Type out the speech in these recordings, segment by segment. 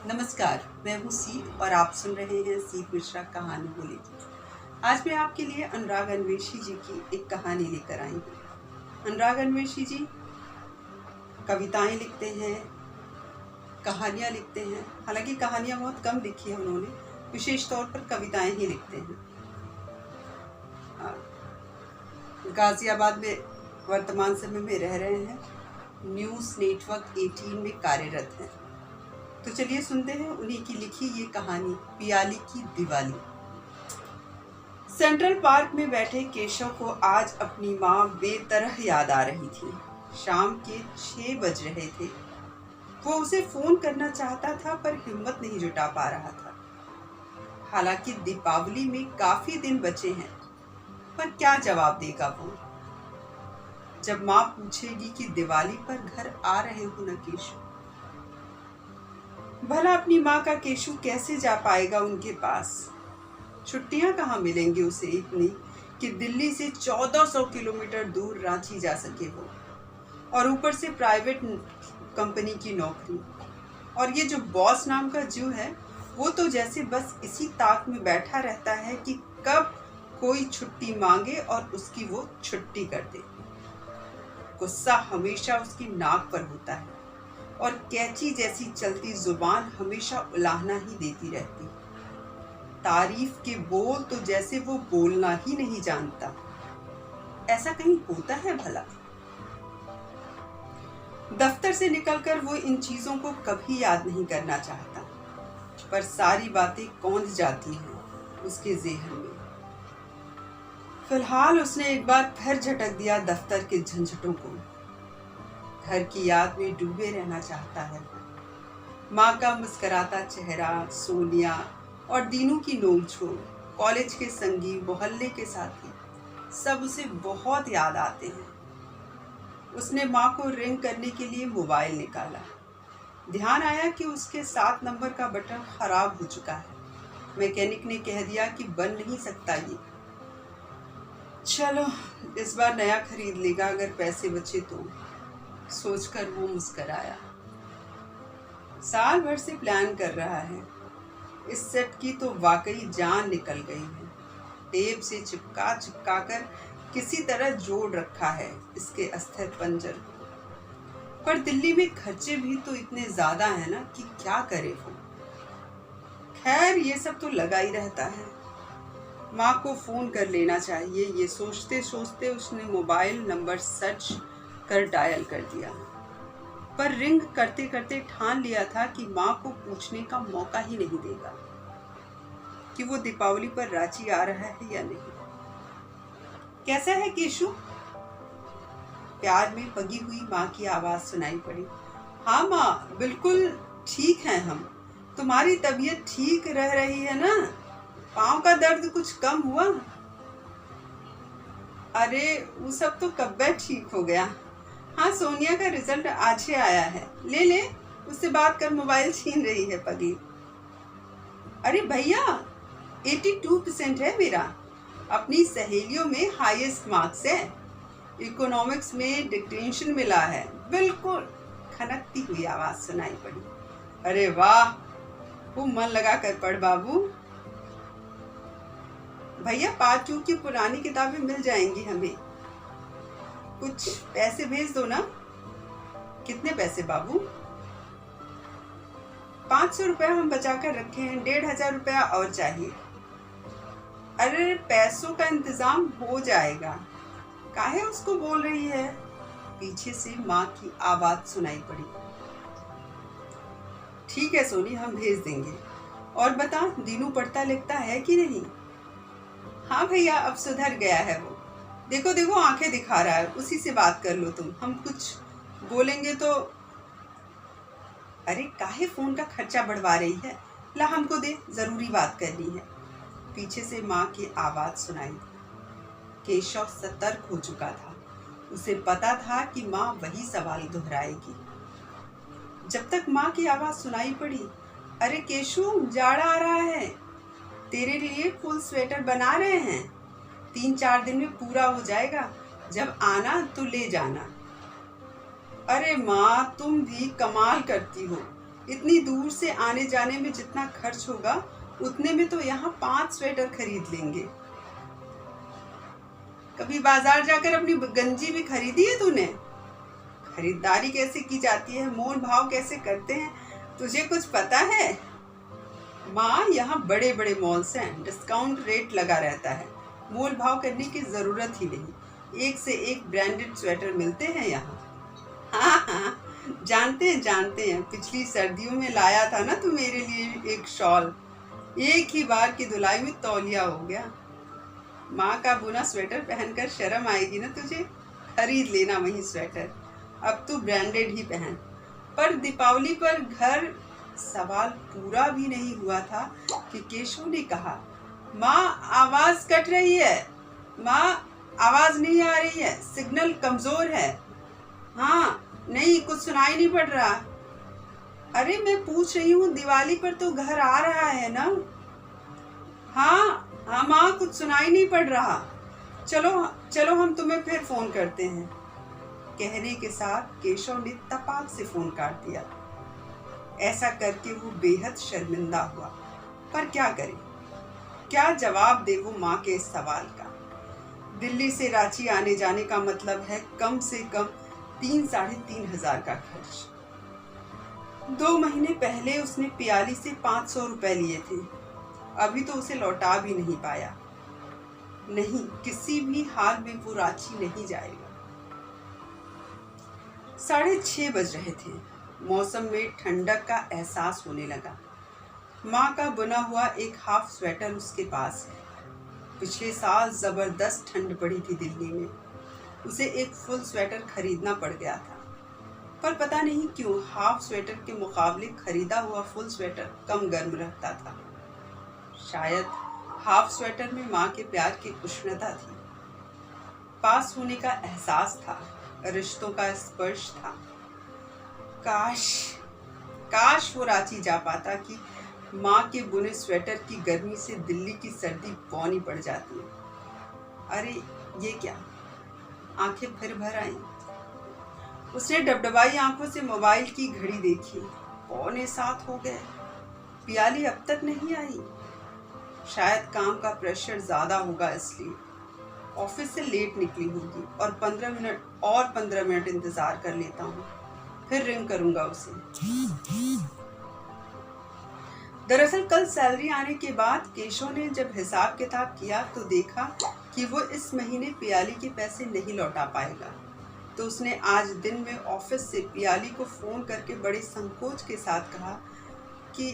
नमस्कार, मैं हूँ सीत और आप सुन रहे हैं सीत मिश्रा कहानी बोलेगी। आज मैं आपके लिए अनुराग अन्वेषी जी की एक कहानी लेकर आई हूँ। अनुराग अन्वेषी जी कविताएं लिखते हैं, कहानियाँ लिखते हैं। हालांकि कहानियाँ बहुत कम लिखी है उन्होंने, विशेष तौर पर कविताएं ही लिखते हैं। गाजियाबाद में वर्तमान समय में रह रहे हैं, न्यूज़ नेटवर्क 18 में कार्यरत हैं। तो चलिए सुनते हैं उन्हीं की लिखी ये कहानी, पियाली की दिवाली। सेंट्रल पार्क में बैठे केशव को आज अपनी माँ बेतरह याद आ रही थी। शाम के 6 बज रहे थे। वो उसे फोन करना चाहता था पर हिम्मत नहीं जुटा पा रहा था। हालांकि दीपावली में काफी दिन बचे हैं, पर क्या जवाब देगा वो जब माँ पूछेगी कि दिवाली पर घर आ रहे हो न केशव। भला अपनी माँ का केशु कैसे जा पाएगा उनके पास। छुट्टियां कहाँ मिलेंगी उसे इतनी कि दिल्ली से 1400 किलोमीटर दूर रांची जा सके वो, और ऊपर से प्राइवेट कंपनी की नौकरी। और ये जो बॉस नाम का जीव है वो तो जैसे बस इसी ताक में बैठा रहता है कि कब कोई छुट्टी मांगे और उसकी वो छुट्टी कर दे। गुस्सा हमेशा उसकी नाक पर होता है और कैंची जैसी चलती जुबान हमेशा उलाहना ही देती रहती। तारीफ के बोल तो जैसे वो बोलना ही नहीं जानता। ऐसा कहीं होता है भला? दफ्तर से निकलकर वो इन चीजों को कभी याद नहीं करना चाहता, पर सारी बातें कौंध जाती हैं उसके ज़हन में। फिलहाल उसने एक बार फिर झटक दिया दफ्तर के झंझटों को। घर की याद में डूबे रहना चाहता है। माँ का मुस्कुराता चेहरा, सोनिया और दीनू की नोक-झोंक, कॉलेज के संगी, मोहल्ले के साथी, सब उसे बहुत याद आते हैं। उसने माँ को रिंग करने के लिए मोबाइल निकाला। ध्यान आया कि उसके 7 नंबर का बटन खराब हो चुका है। मैकेनिक ने कह दिया कि बन नहीं सकता ये। चलो इस बार नया खरीद लेगा अगर पैसे बचे तो, सोचकर वो मुस्कराया। साल भर से प्लान कर रहा है। इस सेट की तो वाकई जान निकल गई है। टेप से चिपका चिपका कर किसी तरह जोड़ रखा है इसके अस्थिर पंजर को। पर दिल्ली में खर्चे भी तो इतने ज्यादा हैं ना कि क्या करे वो। खैर ये सब तो लगा ही रहता है। माँ को फोन कर लेना चाहिए, ये सोचते सोचते उसने मोबाइल नंबर सर्च कर डायल कर दिया। पर रिंग करते करते ठान लिया था कि माँ को पूछने का मौका ही नहीं देगा कि वो दीपावली पर रांची आ रहा है या नहीं। कैसा है केशु? प्यार में पगी हुई माँ की आवाज सुनाई पड़ी। हाँ माँ, बिल्कुल ठीक है हम। तुम्हारी तबीयत ठीक रह रही है ना? पाँव का दर्द कुछ कम हुआ? अरे वो सब तो कब ठीक हो गया। हाँ, सोनिया का रिजल्ट आज ही आया है। ले ले, उससे बात कर, मोबाइल छीन रही है पगली। अरे भैया 82% है मेरा। अपनी सहेलियों में हाईएस्ट मार्क्स है। इकोनॉमिक्स में डिक्टेंशन मिला है। बिल्कुल, खनकती हुई आवाज सुनाई पड़ी। अरे वाह, वो मन लगा कर पढ़ बाबू। भैया 5 की पुरानी किताबें मिल जाएंगी हमें, कुछ पैसे भेज दो ना। कितने पैसे बाबू? 500 रुपया हम बचा कर रखे हैं, 1500 रुपया और चाहिए। अरे पैसों का इंतजाम हो जाएगा, काहे उसको बोल रही है? पीछे से माँ की आवाज सुनाई पड़ी। ठीक है सोनी, हम भेज देंगे। और बता, दीनू पढ़ता लिखता है कि नहीं? हाँ भैया, अब सुधर गया है वो। देखो देखो आंखें दिखा रहा है, उसी से बात कर लो तुम, हम कुछ बोलेंगे तो। अरे काहे फोन का खर्चा बढ़वा रही है? ला हमको दे, जरूरी बात करनी है। पीछे से माँ की आवाज सुनाई। केशव सतर्क हो चुका था। उसे पता था कि माँ वही सवाल दोहराएगी। जब तक माँ की आवाज सुनाई पड़ी, अरे केशु, जाड़ा आ रहा है, तेरे लिए फुल स्वेटर बना रहे हैं, 3-4 दिन में पूरा हो जाएगा, जब आना तो ले जाना। अरे माँ, तुम भी कमाल करती हो, इतनी दूर से आने जाने में जितना खर्च होगा उतने में तो यहाँ 5 स्वेटर खरीद लेंगे। कभी बाजार जाकर अपनी गंजी भी खरीदी है तूने? खरीदारी कैसे की जाती है, मोल भाव कैसे करते हैं, तुझे कुछ पता है? माँ, यहाँ बड़े बड़े मॉल्स हैं, डिस्काउंट रेट लगा रहता है, मोल भाव करने की जरूरत ही नहीं, एक से एक ब्रांडेड स्वेटर मिलते हैं यहाँ। हाँ हाँ, जानते हैं, पिछली सर्दियों में लाया था ना तू मेरे लिए एक शॉल, एक ही बार की धुलाई में तौलिया हो गया। माँ का बुना स्वेटर पहनकर शर्म आएगी ना तुझे, खरीद लेना वही स्वेटर, अब तू ब्रांडेड ही पहन। पर दीपावली पर घर सवाल पूरा भी नहीं हुआ था कि केशव ने कहा, माँ आवाज कट रही है, माँ आवाज नहीं आ रही है, सिग्नल कमजोर है। हाँ नहीं, कुछ सुनाई नहीं पड़ रहा। अरे मैं पूछ रही हूँ, दिवाली पर तो घर आ रहा है ना? हाँ हाँ माँ, कुछ सुनाई नहीं पड़ रहा, चलो हम तुम्हें फिर फोन करते हैं। कहने के साथ केशव ने तपाक से फोन काट दिया। ऐसा करके वो बेहद शर्मिंदा हुआ, पर क्या करे, क्या जवाब दे वो माँ के इस सवाल का। दिल्ली से रांची आने जाने का मतलब है कम से कम 3-3.5 का खर्च। 2 महीने पहले उसने पियाली से 500 रुपए लिए थे, अभी तो उसे लौटा भी नहीं पाया। नहीं, किसी भी हाल में वो रांची नहीं जाएगा। 6:30 बज रहे थे, मौसम में ठंडक का एहसास होने लगा। माँ का बुना हुआ एक हाफ स्वेटर उसके पास है। पिछले साल जबरदस्त ठंड पड़ी थी दिल्ली में, उसे एक फुल स्वेटर खरीदना पड़ गया था, पर पता नहीं क्यों हाफ स्वेटर के मुकाबले खरीदा हुआ फुल स्वेटर कम गर्म रहता था। शायद हाफ स्वेटर में माँ के प्यार की उष्णता थी, पास होने का एहसास था, रिश्तों का स्पर्श था। काश वो रांची जा पाता कि माँ के बुने स्वेटर की गर्मी से दिल्ली की सर्दी पौनी पड़ जाती। अरे ये क्या, आंखें फिर भर आईं। उसने डबडबाई आंखों से मोबाइल की घड़ी देखी, 6:45 हो गए, पियाली अब तक नहीं आई। शायद काम का प्रेशर ज्यादा होगा इसलिए ऑफिस से लेट निकली होगी, और 15 मिनट इंतजार कर लेता हूँ, फिर रिंग करूंगा उसे। दरअसल कल सैलरी आने के बाद केशव ने जब हिसाब किताब किया तो देखा कि वो इस महीने पियाली के पैसे नहीं लौटा पाएगा। तो उसने आज दिन में ऑफिस से पियाली को फोन करके बड़े संकोच के साथ कहा कि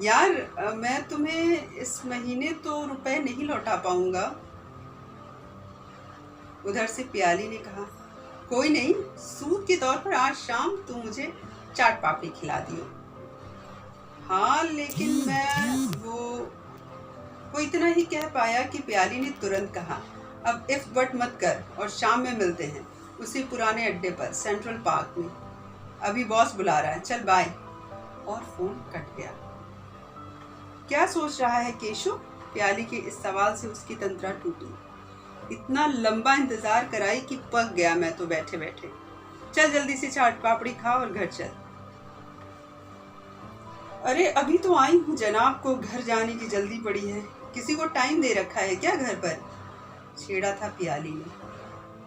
यार, मैं तुम्हें इस महीने तो रुपए नहीं लौटा पाऊंगा। उधर से पियाली ने कहा, कोई नहीं, सूद के तौर पर आज शाम तुम मुझे चाट पापड़ी खिला दियो। हाँ लेकिन मैं वो इतना ही कह पाया कि पियाली ने तुरंत कहा, अब इफ बट मत कर और शाम में मिलते हैं उसी पुराने अड्डे पर सेंट्रल पार्क में, अभी बॉस बुला रहा है, चल बाय। और फोन कट गया। क्या सोच रहा है केशव? प्याली के इस सवाल से उसकी तंत्रा टूटी। इतना लंबा इंतजार कराई कि पक गया मैं तो बैठे बैठे। चल जल्दी से चाट पापड़ी खा और घर चल। अरे अभी तो आई हूँ जनाब, को घर जाने की जल्दी पड़ी है, किसी को टाइम दे रखा है क्या घर पर? छेड़ा था पियाली ने।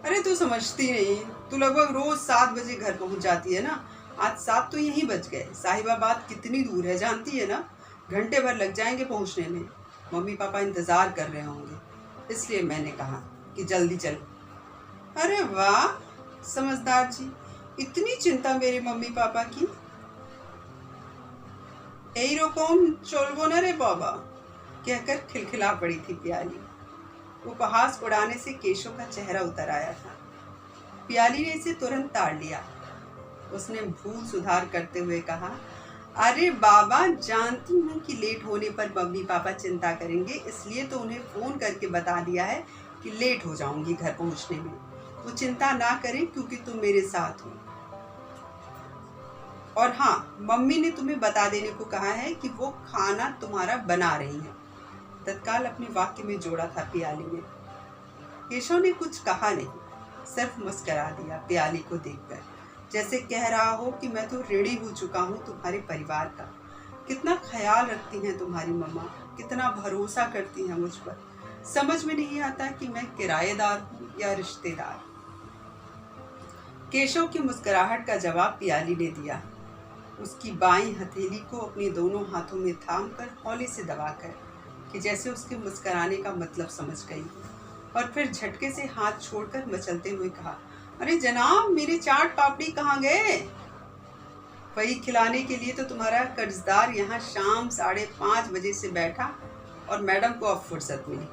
अरे तू समझती नहीं, तू लगभग रोज 7 बजे घर पहुंच जाती है ना, आज 7 तो यहीं बज गए। साहिबाबाद कितनी दूर है जानती है ना, घंटे भर लग जाएंगे पहुंचने में। मम्मी पापा इंतजार कर रहे होंगे, इसलिए मैंने कहा कि जल्दी चलो। अरे वाह समझदार जी, इतनी चिंता मेरे मम्मी पापा की। এই রকম চলবো না রে बाबा, कहकर खिलखिला पड़ी थी प्याली। उपहास उड़ाने से केशव का चेहरा उतर आया था। प्याली ने इसे तुरंत ताड़ लिया। उसने भूल सुधार करते हुए कहा, अरे बाबा, जानती हूँ कि लेट होने पर मम्मी पापा चिंता करेंगे, इसलिए तो उन्हें फोन करके बता दिया है कि लेट हो जाऊंगी घर पहुंचने में। वो चिंता ना करें क्योंकि तुम मेरे साथ हो। और हाँ, मम्मी ने तुम्हें बता देने को कहा है कि वो खाना तुम्हारा बना रही है। तत्काल अपने वाक्य में जोड़ा था प्याली ने। केशव ने कुछ कहा नहीं, सिर्फ मुस्कुरा दिया प्याली को देखकर। जैसे कह रहा हो कि मैं तो ऋणी हो चुका हूँ तुम्हारे परिवार का। कितना ख्याल रखती हैं तुम्हारी मम्मा, कितना भरोसा करती हैं मुझ पर। समझ में नहीं आता कि मैं किराएदार हूँ या रिश्तेदार। केशव की मुस्कुराहट का जवाब पियाली ने दिया, उसकी बाईं हथेली को अपने दोनों हाथों में थाम कर हौले से दबाकर, कि जैसे उसके मुस्कुराने का मतलब समझ गई। और फिर झटके से हाथ छोड़कर मचलते हुए कहा, अरे जनाब, मेरे चाट पापड़ी कहाँ गए? वही खिलाने के लिए तो तुम्हारा कर्जदार यहाँ शाम 5:30 बजे से बैठा और मैडम को अब फुर्सत मिली।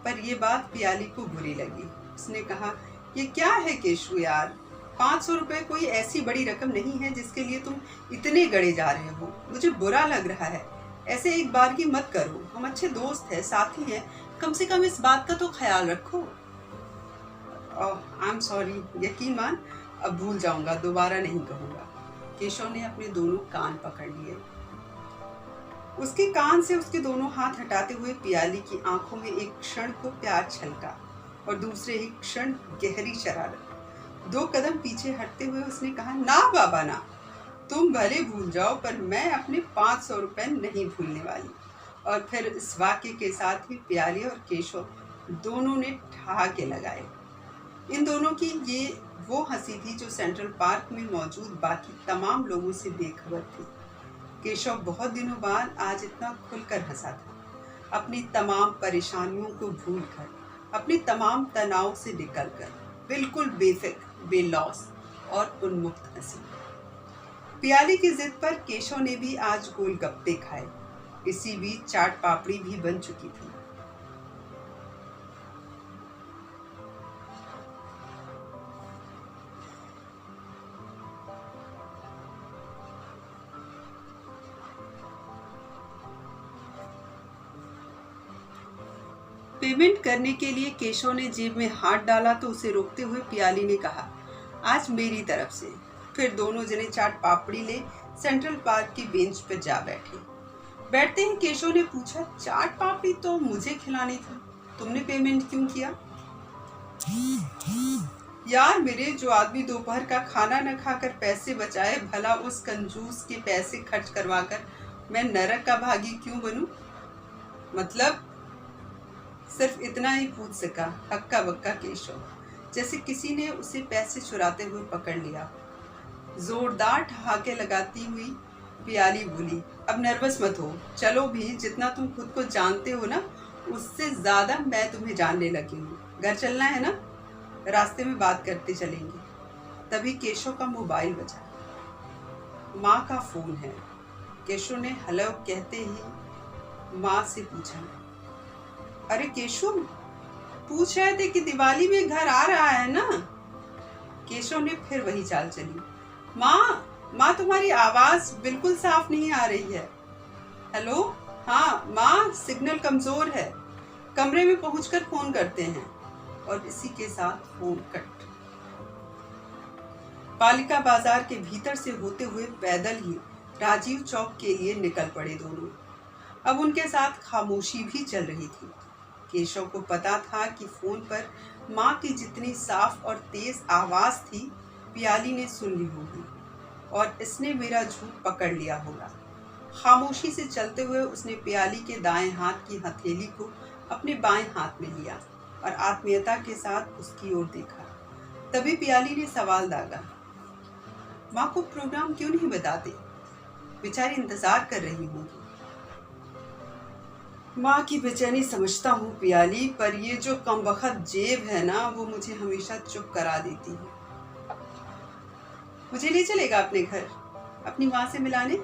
पर यह बात पियाली को बुरी लगी। उसने कहा, ये क्या है केशु यार, 500 रुपये कोई ऐसी बड़ी रकम नहीं है जिसके लिए तुम इतने गड़े जा रहे हो। मुझे बुरा लग रहा है, ऐसे एक बार की मत करो। हम अच्छे दोस्त हैं, साथी हैं, कम से कम इस बात का तो ख्याल रखो। आई एम सॉरी, यकीन मान, अब भूल जाऊंगा, दोबारा नहीं कहूँगा। केशव ने अपने दोनों कान पकड़ लिए। उसके कान से उसके दोनों हाथ हटाते हुए पियाली की आंखों में एक क्षण को प्यार छलका और दूसरे ही क्षण गहरी शरारत। 2 कदम पीछे हटते हुए उसने कहा, ना बाबा ना, तुम भले भूल जाओ पर मैं अपने 500 रुपये नहीं भूलने वाली। और फिर इस वाक्य के साथ ही पियाली और केशव दोनों ने ठहाके लगाए। इन दोनों की ये वो हंसी थी जो सेंट्रल पार्क में मौजूद बाकी तमाम लोगों से बेखबर थी। केशव बहुत दिनों बाद आज इतना खुलकर हंसा था, अपनी तमाम परेशानियों को भूलकर, अपनी तमाम तनाव से निकलकर, बिल्कुल बेफिक्र, बेलौस और उन्मुक्त हंसी। पियाली की जिद पर केशव ने भी आज गोलगप्पे खाए। इसी बीच चाट पापड़ी भी बन चुकी थी। पेमेंट करने के लिए केशव ने जेब में हाथ डाला तो उसे रोकते हुए पियाली ने कहा, आज मेरी तरफ से। फिर दोनों जने चाट पापड़ी ले सेंट्रल पार्क की बेंच पर जा बैठे। बैठते ही केशव ने पूछा, चाट पापड़ी तो मुझे खिलानी थी, तुमने पेमेंट क्यों किया? यार मेरे, जो आदमी दोपहर का खाना न खाकर पैसे बचाए, भला उस कंजूस के पैसे खर्च करवाकर मैं नरक का भागी क्यों बनूं? मतलब सिर्फ इतना ही पूछ सका हक्का बक्का केशव, जैसे किसी ने उसे पैसे चुराते हुए पकड़ लिया। जोरदार ठहाके लगाती हुई पियाली बोली, अब नर्वस मत हो, चलो भी, जितना तुम खुद को जानते हो ना, उससे ज्यादा मैं तुम्हें जानने लगी हूँ। घर चलना है ना, रास्ते में बात करते चलेंगे। तभी केशव का मोबाइल बजा। माँ का फोन है। केशव ने हेलो कहते ही माँ से पूछा, अरे केशव, पूछ रहे थे कि दिवाली में घर आ रहा है ना? केशव ने फिर वही चाल चली। माँ तुम्हारी आवाज बिल्कुल साफ नहीं आ रही है। हेलो, हाँ माँ, सिग्नल कमजोर है, कमरे में पहुंचकर फोन करते हैं। और इसी के साथ फोन कट। पालिका बाजार के भीतर से होते हुए पैदल ही राजीव चौक के लिए निकल पड़े दोनों। अब उनके साथ खामोशी भी चल रही थी। केशव को पता था कि फोन पर माँ की जितनी साफ और तेज आवाज थी, पियाली ने सुन ली होगी और इसने मेरा झूठ पकड़ लिया होगा। खामोशी से चलते हुए उसने पियाली के दाएं हाथ की हथेली को अपने बाएं हाथ में लिया और आत्मीयता के साथ उसकी ओर देखा। तभी पियाली ने सवाल दागा, माँ को प्रोग्राम क्यों नहीं बताते? बेचारी इंतजार कर रही होगी। माँ की बेचैनी समझता हूँ पियाली, पर ये जो कमबख्त जेब है ना, वो मुझे हमेशा चुप करा देती है। मुझे ले चलेगा अपने घर, अपनी माँ से मिलाने?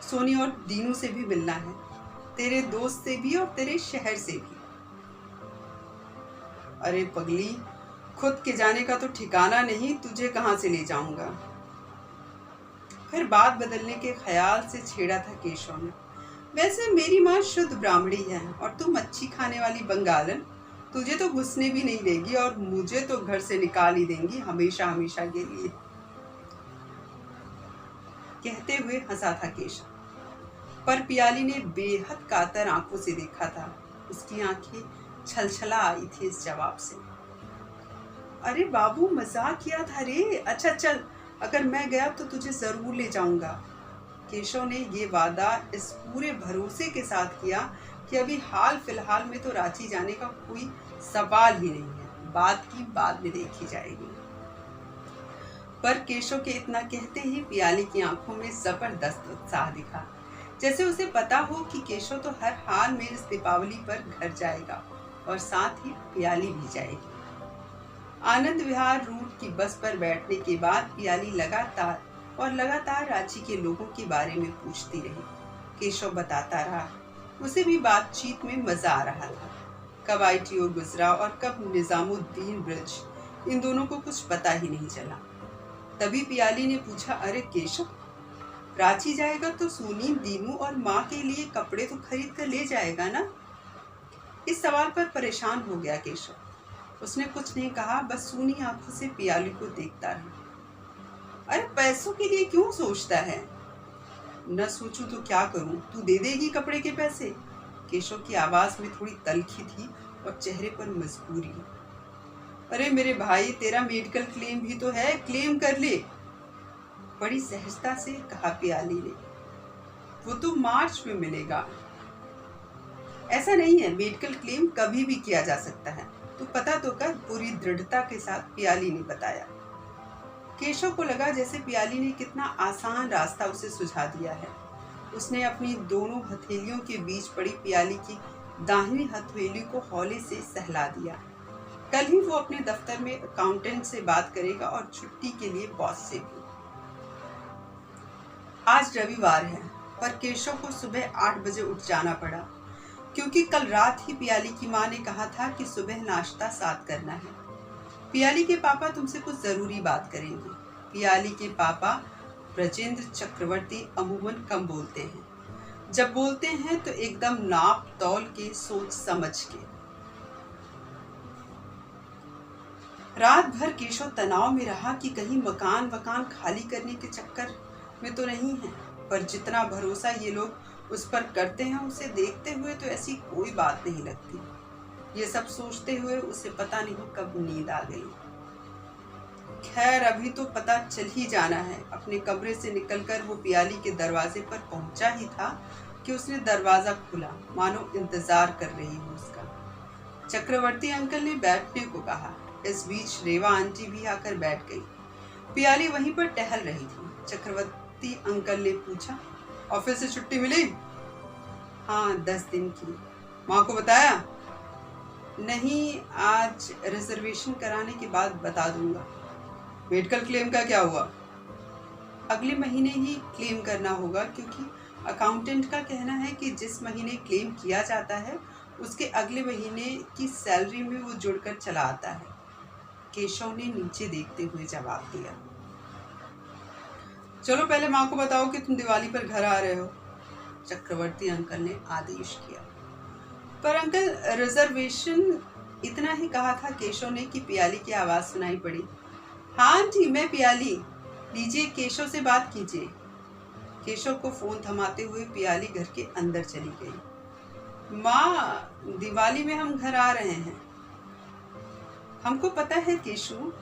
सोनी और दीनू से भी मिलना है, तेरे दोस्त से भी और तेरे शहर से भी। अरे पगली, खुद के जाने का तो ठिकाना नहीं, तुझे कहाँ से ले जाऊंगा? फिर बात बदलने के ख्याल से छेड़ा था केशव ने, वैसे मेरी माँ शुद्ध ब्राह्मणी है और तुम अच्छी खाने वाली बंगालन, तुझे तो घुसने भी नहीं देगी और मुझे तो घर से निकाल ही देंगी हमेशा हमेशा के लिए। कहते हुए हंसा था केशव, पर पियाली ने बेहद कातर आंखों से देखा था। उसकी आंखें छलछला आई थी इस जवाब से। अरे बाबू, मजाक किया था रे। अच्छा चल, अगर मैं गया तो तुझे जरूर ले जाऊंगा। केशव ने ये वादा इस पूरे भरोसे के साथ किया कि अभी हाल फिलहाल में तो रांची जाने का कोई सवाल ही नहीं है, बात की बाद में देखी जाएगी। पर केशव के इतना कहते ही पियाली की आंखों में जबरदस्त उत्साह दिखा, जैसे उसे पता हो कि केशव तो हर हाल में इस दीपावली पर घर जाएगा और साथ ही पियाली भी जाएगी। आनंद विहार रूट की बस पर बैठने के बाद पियाली लगातार रांची के लोगों के बारे में पूछती रही। केशव बताता रहा, उसे भी बातचीत में मजा आ रहा था। कब ITO गुजरा और कब निजामुद्दीन ब्रिज, इन दोनों को कुछ पता ही नहीं चला। तभी पियाली ने पूछा, अरे केशव, रांची जाएगा तो सुनील, दीनू और माँ के लिए कपड़े तो खरीद कर ले जाएगा ना? इस सवाल पर परेशान हो गया केशव। उसने कुछ नहीं कहा, बस सूनी आंखों से पियाली को देखता रहा। अरे पैसों के लिए क्यों सोचता है? न सोचूं तो क्या करूं, तू दे देगी कपड़े के पैसे? केशव की आवाज में थोड़ी तल्खी थी और चेहरे पर मजबूरी। अरे मेरे भाई, तेरा मेडिकल क्लेम भी तो है, क्लेम कर ले, बड़ी सहजता से कहा पियाली ने। वो तो मार्च में मिलेगा। ऐसा नहीं है, मेडिकल क्लेम कभी भी किया जा सकता है, तो पता तो कर, पूरी दृढ़ता के साथ पियाली ने बताया। केशव को लगा जैसे पियाली ने कितना आसान रास्ता उसे सुझा दिया है। उसने अपनी दोनों हथेलियों के बीच पड़ी पियाली की दाहिनी हथेली को हौले से सहला दिया। कल ही वो अपने दफ्तर में अकाउंटेंट से बात करेगा और छुट्टी के लिए बॉस से भी। आज रविवार है, पर केशव को सुबह 8 बजे उठ जाना पड़ा, क्योंकि कल रात ही पियाली की माँ ने कहा था कि सुबह नाश्ता साथ करना है। पियाली के पापा तुमसे कुछ जरूरी बात करेंगे। पियाली के पापा ब्रजेंद्र चक्रवर्ती अमूमन कम बोलते हैं, जब बोलते हैं तो एकदम नाप तौल के, सोच समझ के। रात भर केशव तनाव में रहा कि कहीं मकान खाली करने के चक्कर में तो नहीं है, पर जितना भरोसा ये लोग उस पर करते हैं, उसे देखते हुए तो ऐसी कोई बात नहीं लगती। ये सब सोचते हुए उसे पता नहीं कब नींद आ गई। खैर, अभी तो पता चल ही जाना है। अपने कमरे से निकलकर वो पियाली के दरवाजे पर पहुंचा ही था कि उसने दरवाजा खोला, मानो इंतजार कर रही हो उसका। चक्रवर्ती अंकल ने बैठने को कहा। इस बीच रेवा आंटी भी आकर बैठ गई। पियाली वहीं पर टहल रही थी। चक्रवर्ती अंकल ने पूछा, ऑफिस से छुट्टी मिली? हाँ, 10 दिन की। माँ को बताया? नहीं, आज रिजर्वेशन कराने के बाद बता दूंगा। मेडिकल क्लेम का क्या हुआ? अगले महीने ही क्लेम करना होगा, क्योंकि अकाउंटेंट का कहना है कि जिस महीने क्लेम किया जाता है उसके अगले महीने की सैलरी में वो जुड़कर चला आता है। केशव ने नीचे देखते हुए जवाब दिया। चलो पहले माँ को बताओ कि तुम दिवाली पर घर आ रहे हो, चक्रवर्ती अंकल ने आदेश किया। पर अंकल, रिजर्वेशन, इतना ही कहा था केशव ने कि पियाली की आवाज सुनाई पड़ी। हाँ जी, मैं पियाली, लीजिए केशव से बात कीजिए। केशव को फोन थमाते हुए पियाली घर के अंदर चली गई। माँ, दिवाली में हम घर आ रहे हैं। हमको पता है केशव,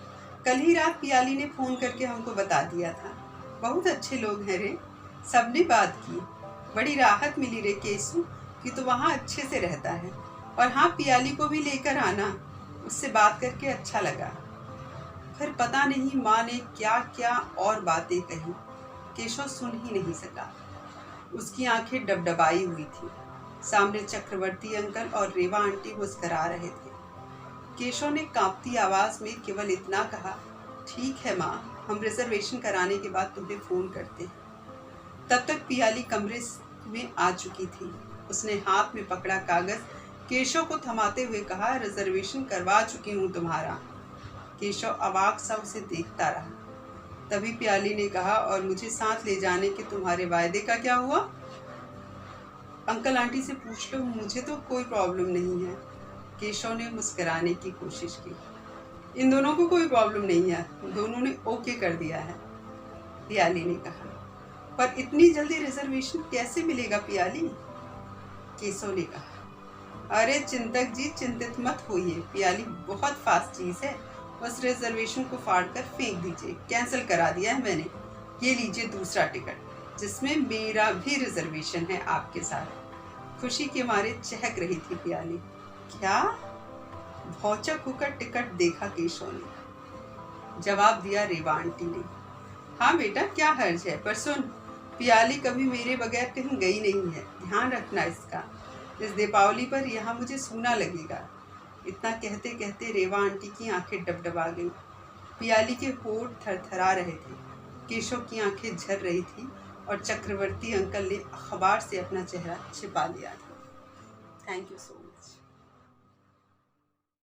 कल ही रात पियाली ने फोन करके हमको बता दिया था। बहुत अच्छे लोग हैं रे, सबने बात की। बड़ी राहत मिली रे केशव कि तो वहाँ अच्छे से रहता है। और हाँ, पियाली को भी लेकर आना, उससे बात करके अच्छा लगा। फिर पता नहीं माँ ने क्या क्या और बातें कही, केशव सुन ही नहीं सका। उसकी आंखें डबडबाई हुई थी। सामने चक्रवर्ती अंकल और रेवा आंटी मुस्करा रहे थे। केशव ने कांपती आवाज में केवल इतना कहा, ठीक है माँ, हम रिजर्वेशन कराने के बाद तुम्हें फोन करते हैं। तब तक पियाली कमरे में आ चुकी थी। उसने हाथ में पकड़ा कागज केशव को थमाते हुए कहा, रिजर्वेशन करवा चुकी हूँ तुम्हारा। केशव अवाक सा उसे देखता रहा। तभी पियाली ने कहा, और मुझे साथ ले जाने के तुम्हारे वायदे का क्या हुआ? अंकल आंटी से पूछ लो, मुझे तो कोई प्रॉब्लम नहीं है। केशव ने मुस्कुराने की कोशिश की। इन दोनों को कोई प्रॉब्लम नहीं है, दोनों ने ओके कर दिया है, पियाली ने कहा। पर इतनी जल्दी रिजर्वेशन कैसे मिलेगा पियाली? केशव ने कहा। अरे चिंतक जी, चिंतित मत होइए, पियाली बहुत फास्ट चीज है उस रिजर्वेशन को फाड़ कर फेंक दीजिए, कैंसिल करा दिया है मैंने। ये लीजिए दूसरा टिकट जिसमें मेरा भी रिजर्वेशन है आपके साथ। खुशी के मारे चहक रही थी पियाली। क्या? भौचक होकर टिकट देखा केशव ने। जवाब दिया रेवा आंटी ने। हाँ बेटा, क्या हर्ज है, पर सुन, पियाली कभी मेरे बगैर कहीं गई नहीं है, ध्यान रखना इसका। इस दीपावली पर यहाँ मुझे सूना लगेगा। इतना कहते कहते रेवा आंटी की आंखें डबडबा गईं। पियाली के होंठ थरथरा रहे थे, केशव की आंखें झर रही थी और चक्रवर्ती अंकल ने अखबार से अपना चेहरा छिपा लिया था। Thank you so much.